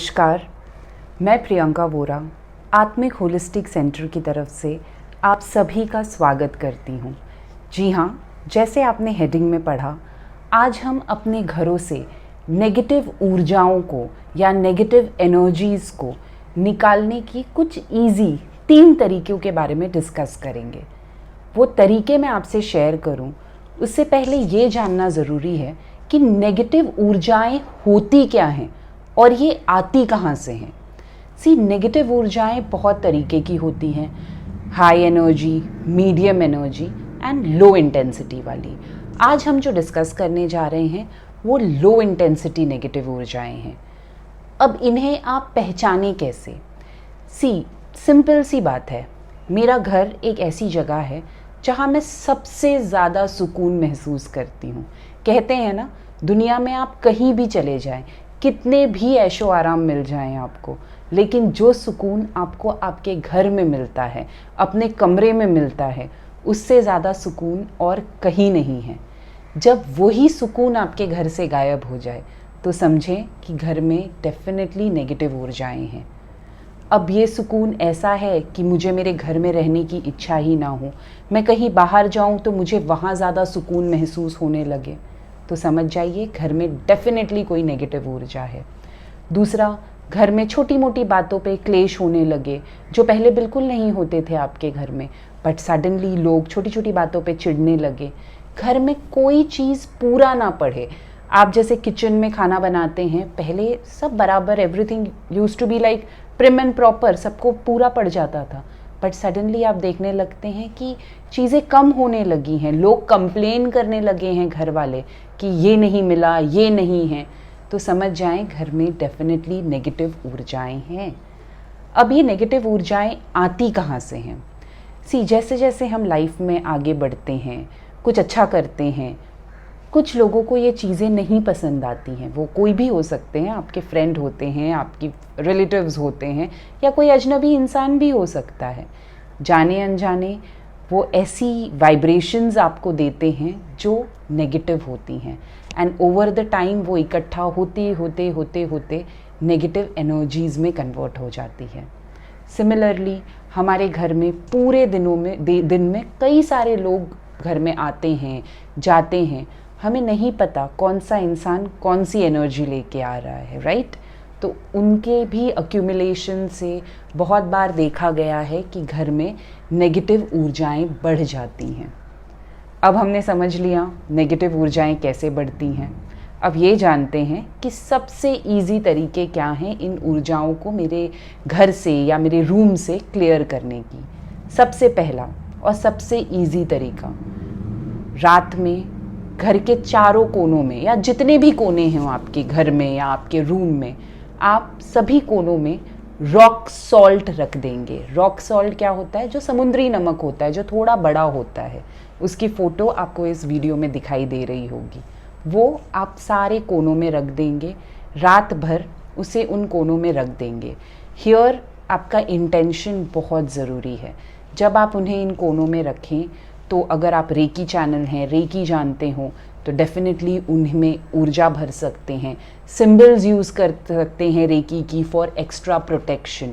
नमस्कार, मैं प्रियंका वोरा आत्मिक होलिस्टिक सेंटर की तरफ से आप सभी का स्वागत करती हूँ। जी हाँ, जैसे आपने हेडिंग में पढ़ा, आज हम अपने घरों से नेगेटिव ऊर्जाओं को या नेगेटिव एनर्जीज़ को निकालने की कुछ इजी 3 तरीक़ों के बारे में डिस्कस करेंगे। वो तरीके मैं आपसे शेयर करूँ उससे पहले ये जानना ज़रूरी है कि नेगेटिव ऊर्जाएं होती क्या हैं और ये आती कहाँ से हैं। नेगेटिव ऊर्जाएं बहुत तरीके की होती हैं, high energy, medium energy and low intensity वाली। आज हम जो डिस्कस करने जा रहे हैं वो लो इंटेंसिटी नेगेटिव ऊर्जाएं हैं। अब इन्हें आप पहचानें कैसे? सिंपल सी बात है, मेरा घर एक ऐसी जगह है जहाँ मैं सबसे ज़्यादा सुकून महसूस करती हूँ। कहते हैं ना, दुनिया में आप कहीं भी चले जाएं, कितने भी ऐशो आराम मिल जाएं आपको, लेकिन जो सुकून आपको आपके घर में मिलता है, अपने कमरे में मिलता है, उससे ज़्यादा सुकून और कहीं नहीं है। जब वही सुकून आपके घर से गायब हो जाए तो समझें कि घर में डेफिनेटली नेगेटिव ऊर्जाएं हैं। अब ये सुकून ऐसा है कि मुझे मेरे घर में रहने की इच्छा ही ना हो, मैं कहीं बाहर जाऊं तो मुझे वहाँ ज़्यादा सुकून महसूस होने लगे, तो समझ जाइए घर में डेफिनेटली कोई नेगेटिव ऊर्जा है। दूसरा, घर में छोटी मोटी बातों पे क्लेश होने लगे, जो पहले बिल्कुल नहीं होते थे आपके घर में, बट सडनली लोग छोटी छोटी बातों पे चिढ़ने लगे। घर में कोई चीज़ पूरा ना पड़े। आप जैसे किचन में खाना बनाते हैं, पहले सब बराबर, everything used to be like prim and proper, सबको पूरा पड़ जाता था, बट सडनली आप देखने लगते हैं कि चीज़ें कम होने लगी हैं, लोग कंप्लेन करने लगे हैं घर वाले कि ये नहीं मिला, ये नहीं है, तो समझ जाएं घर में डेफिनेटली नेगेटिव ऊर्जाएं हैं। अब ये नेगेटिव ऊर्जाएं आती कहाँ से हैं? जैसे जैसे हम लाइफ में आगे बढ़ते हैं, कुछ अच्छा करते हैं, कुछ लोगों को ये चीज़ें नहीं पसंद आती हैं। वो कोई भी हो सकते हैं, आपके फ्रेंड होते हैं, आपकी रिलेटिव्स होते हैं, या कोई अजनबी इंसान भी हो सकता है। जाने अनजाने वो ऐसी वाइब्रेशंस आपको देते हैं जो नेगेटिव होती हैं, एंड ओवर द टाइम वो इकट्ठा होते होते होते होते नेगेटिव एनर्जीज़ में कन्वर्ट हो जाती है। सिमिलरली हमारे घर में पूरे दिन में कई सारे लोग घर में आते हैं, जाते हैं, हमें नहीं पता कौन सा इंसान कौन सी एनर्जी लेके आ रहा है, राइट? तो उनके भी अक्यूमुलेशन से बहुत बार देखा गया है कि घर में नेगेटिव ऊर्जाएं बढ़ जाती हैं। अब हमने समझ लिया नेगेटिव ऊर्जाएं कैसे बढ़ती हैं। अब ये जानते हैं कि सबसे इजी तरीके क्या हैं इन ऊर्जाओं को मेरे घर से या मेरे रूम से क्लियर करने की। सबसे पहला और सबसे इजी तरीका, रात में घर के चारों कोनों में या जितने भी कोने हैं आपके घर में या आपके रूम में, आप सभी कोनों में रॉक सॉल्ट रख देंगे। रॉक सॉल्ट क्या होता है? जो समुद्री नमक होता है, जो थोड़ा बड़ा होता है। उसकी फ़ोटो आपको इस वीडियो में दिखाई दे रही होगी। वो आप सारे कोनों में रख देंगे, रात भर उसे उन कोनों में रख देंगे। हियर आपका इंटेंशन बहुत ज़रूरी है। जब आप उन्हें इन कोनों में रखें तो अगर आप रेकी चैनल हैं, रेकी जानते हो, तो डेफिनेटली उनमें ऊर्जा भर सकते हैं। सिंबल्स यूज़ कर सकते हैं रेकी की फॉर एक्स्ट्रा प्रोटेक्शन।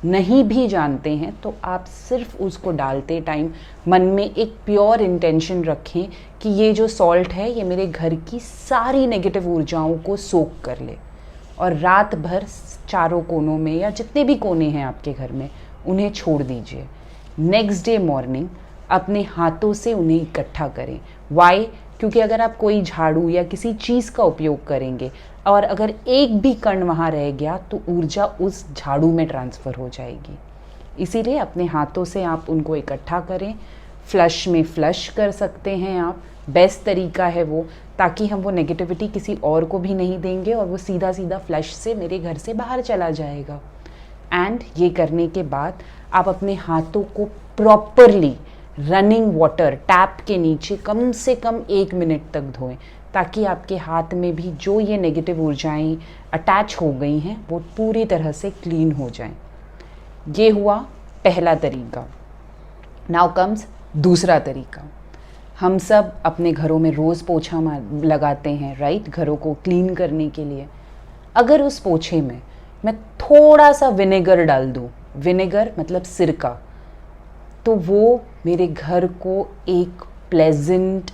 नहीं भी जानते हैं तो आप सिर्फ उसको डालते टाइम मन में एक प्योर इंटेंशन रखें कि ये जो सॉल्ट है ये मेरे घर की सारी नेगेटिव ऊर्जाओं को सोक कर ले, और रात भर चारों कोनों में या जितने भी कोने हैं आपके घर में उन्हें छोड़ दीजिए। नेक्स्ट डे मॉर्निंग अपने हाथों से उन्हें इकट्ठा करें। वाई? क्योंकि अगर आप कोई झाड़ू या किसी चीज़ का उपयोग करेंगे और अगर एक भी कण वहाँ रह गया तो ऊर्जा उस झाड़ू में ट्रांसफ़र हो जाएगी। इसीलिए अपने हाथों से आप उनको इकट्ठा करें। फ्लश में फ्लश कर सकते हैं आप, बेस्ट तरीका है वो, ताकि हम वो नेगेटिविटी किसी और को भी नहीं देंगे और वो सीधा सीधा फ्लश से मेरे घर से बाहर चला जाएगा। एंड ये करने के बाद आप अपने हाथों को प्रॉपरली रनिंग वाटर टैप के नीचे कम से कम 1 मिनट तक धोएं, ताकि आपके हाथ में भी जो ये नेगेटिव ऊर्जाएं अटैच हो गई हैं वो पूरी तरह से क्लीन हो जाएं। ये हुआ पहला तरीका। नाउ कम्स दूसरा तरीका। हम सब अपने घरों में रोज़ पोछा लगाते हैं, राइट? घरों को क्लीन करने के लिए। अगर उस पोछे में मैं थोड़ा सा विनेगर डाल दूँ, विनेगर मतलब सिरका, तो वो मेरे घर को एक प्लेजेंट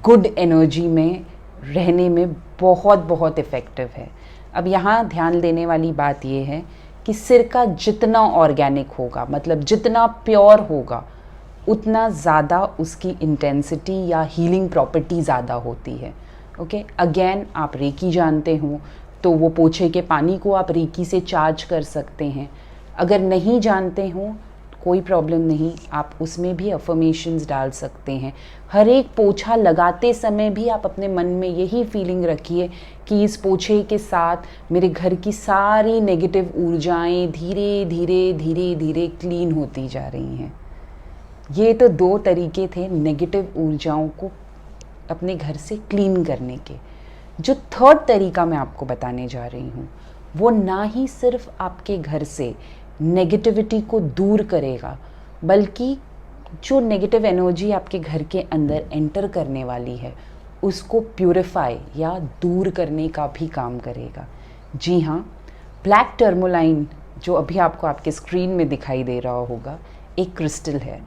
गुड एनर्जी में रहने में बहुत बहुत इफ़ेक्टिव है। अब यहाँ ध्यान देने वाली बात ये है कि सिरका जितना ऑर्गेनिक होगा, मतलब जितना प्योर होगा, उतना ज़्यादा उसकी इंटेंसिटी या हीलिंग प्रॉपर्टी ज़्यादा होती है। ओके, अगेन आप रेकी जानते हो तो वो पोछे के पानी को आप रेकी से चार्ज कर सकते हैं। अगर नहीं जानते हो कोई प्रॉब्लम नहीं, आप उसमें भी अफर्मेशंस डाल सकते हैं। हर एक पोछा लगाते समय भी आप अपने मन में यही फीलिंग रखिए कि इस पोछे के साथ मेरे घर की सारी नेगेटिव ऊर्जाएं धीरे धीरे धीरे धीरे क्लीन होती जा रही हैं। ये तो 2 तरीके थे नेगेटिव ऊर्जाओं को अपने घर से क्लीन करने के। जो 3rd तरीका मैं आपको बताने जा रही हूँ वो ना ही सिर्फ आपके घर से नेगेटिविटी को दूर करेगा, बल्कि जो नेगेटिव एनर्जी आपके घर के अंदर एंटर करने वाली है उसको प्यूरिफाई या दूर करने का भी काम करेगा। जी हाँ, ब्लैक टर्मोलाइन जो अभी आपको आपके स्क्रीन में दिखाई दे रहा होगा, एक क्रिस्टल है।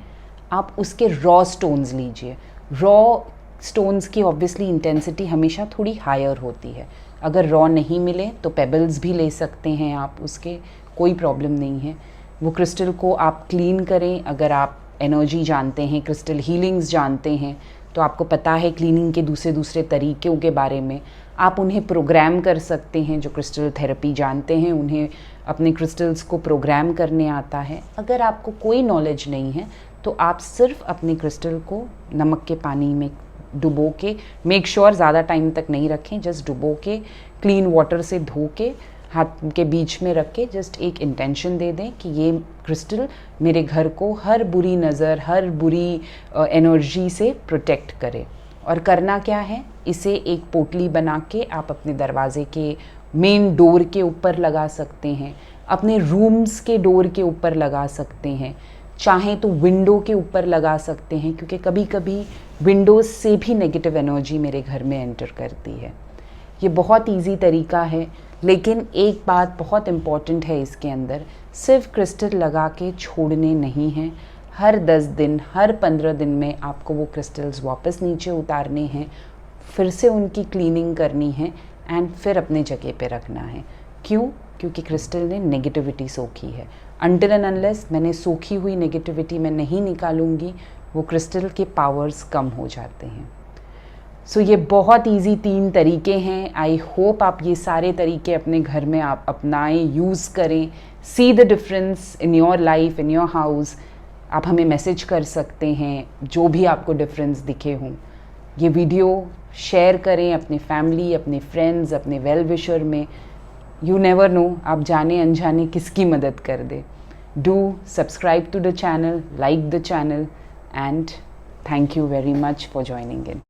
आप उसके रॉ स्टोन्स लीजिए। रॉ स्टोन्स की ऑब्वियसली इंटेंसिटी हमेशा थोड़ी हायर होती है। अगर रॉ नहीं मिले तो पेबल्स भी ले सकते हैं आप, उसके कोई प्रॉब्लम नहीं है। वो क्रिस्टल को आप क्लीन करें। अगर आप एनर्जी जानते हैं, क्रिस्टल हीलिंग्स जानते हैं, तो आपको पता है क्लीनिंग के दूसरे तरीक़ों के बारे में। आप उन्हें प्रोग्राम कर सकते हैं। जो क्रिस्टल थेरेपी जानते हैं उन्हें अपने क्रिस्टल्स को प्रोग्राम करने आता है। अगर आपको कोई नॉलेज नहीं है तो आप सिर्फ अपने क्रिस्टल को नमक के पानी में डुबो के, मेक श्योर ज़्यादा टाइम तक नहीं रखें, जस्ट डुबो के क्लीन वाटर से धो के हाथ के बीच में रख के जस्ट एक इंटेंशन दे दें कि ये क्रिस्टल मेरे घर को हर बुरी नज़र, हर बुरी एनर्जी से प्रोटेक्ट करे। और करना क्या है, इसे एक पोटली बना के आप अपने दरवाजे के मेन डोर के ऊपर लगा सकते हैं, अपने रूम्स के डोर के ऊपर लगा सकते हैं, चाहें तो विंडो के ऊपर लगा सकते हैं, क्योंकि कभी कभी विंडोज़ से भी नेगेटिव एनर्जी मेरे घर में एंटर करती है। ये बहुत इजी तरीका है, लेकिन एक बात बहुत इम्पॉर्टेंट है इसके अंदर, सिर्फ क्रिस्टल लगा के छोड़ने नहीं हैं। हर 10 दिन, हर 15 दिन में आपको वो क्रिस्टल्स वापस नीचे उतारने हैं, फिर से उनकी क्लीनिंग करनी है एंड फिर अपने जगह पे रखना है। क्यों? क्योंकि क्रिस्टल ने नेगेटिविटी सोखी है। अनटिल एंड अनलेस मैंने सोखी हुई नेगेटिविटी मैं नहीं निकालूंगी, वो क्रिस्टल के पावर्स कम हो जाते हैं। सो ये बहुत इजी 3 तरीके हैं। आई होप आप ये सारे तरीके अपने घर में आप अपनाएं, यूज़ करें, see the difference in your life, in your house. आप हमें मैसेज कर सकते हैं जो भी आपको डिफरेंस दिखे हों। ये वीडियो शेयर करें अपने फैमिली, अपने फ्रेंड्स, अपने वेल विशर में। यू नेवर नो, आप जाने अनजाने किसकी मदद कर दे। Do subscribe to the channel, like the channel, and thank you very much for joining in.